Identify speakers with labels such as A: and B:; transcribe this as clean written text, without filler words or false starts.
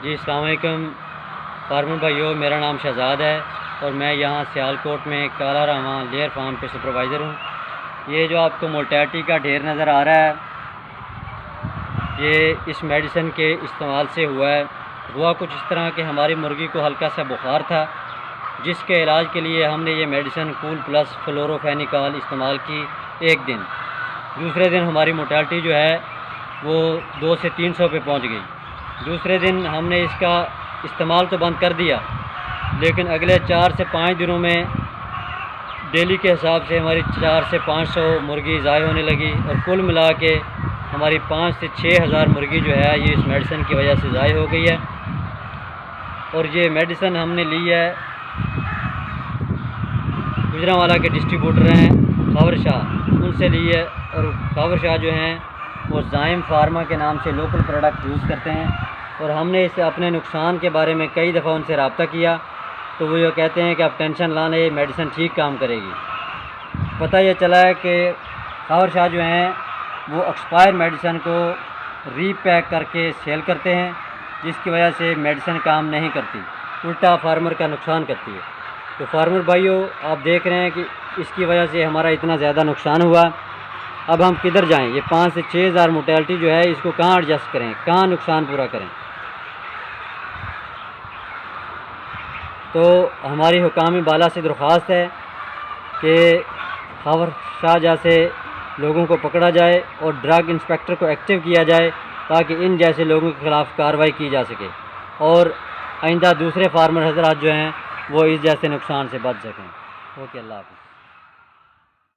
A: जी अस्सलाम वालेकुम फार्मर भाइयों, मेरा नाम शहजाद है और मैं यहाँ सियालकोट में काला रामा लेयर फार्म पे सुपरवाइज़र हूँ। ये जो आपको मोर्टेलिटी का ढेर नज़र आ रहा है, ये इस मेडिसिन के इस्तेमाल से हुआ है। हुआ कुछ इस तरह कि हमारी मुर्गी को हल्का सा बुखार था, जिसके इलाज के लिए हमने ये मेडिसिन कूल प्लस फ्लोरोफेनिकॉल इस्तेमाल की एक दिन। दूसरे दिन हमारी मोर्टेलिटी जो है वो 200 से 300 पे पहुँच गई। दूसरे दिन हमने इसका इस्तेमाल तो बंद कर दिया, लेकिन अगले 4 से 5 दिनों में डेली के हिसाब से हमारी 4 से 500 मुर्गी ज़ाय होने लगी और कुल मिला के हमारी 5 से 6 हज़ार मुर्गी जो है ये इस मेडिसिन की वजह से ज़ाय हो गई है। और ये मेडिसिन हमने ली है, गुजरांवाला के डिस्ट्रीब्यूटर हैं खबर शाह, उनसे ली है। और खबर शाह जो हैं वो ज़ाइम फार्मा के नाम से लोकल प्रोडक्ट यूज़ करते हैं। और हमने इस अपने नुकसान के बारे में कई दफ़ा उनसे रब्ता किया, तो वो ये कहते हैं कि आप टेंशन ना लें, मेडिसिन ठीक काम करेगी। पता ये चला है कि खबर शाह जो हैं वो एक्सपायर मेडिसिन को रीपैक करके सेल करते हैं, जिसकी वजह से मेडिसिन काम नहीं करती, उल्टा फार्मर का नुकसान करती है। तो फार्मर भाइयों, आप देख रहे हैं कि इसकी वजह से हमारा इतना ज़्यादा नुकसान हुआ। अब हम किधर जाएं? ये 5 से 6 हज़ार मोर्टेलिटी जो है इसको कहाँ एडजस्ट करें, कहाँ नुकसान पूरा करें? तो हमारी हुकाम बाला से दरख्वास्त है कि खबर शाह जैसे लोगों को पकड़ा जाए और ड्रग इंस्पेक्टर को एक्टिव किया जाए, ताकि इन जैसे लोगों के ख़िलाफ़ कार्रवाई की जा सके और आइंदा दूसरे फार्मर हज़रात जो हैं वो इस जैसे नुकसान से बच सकें। ओके, अल्लाह हाफ़िज़।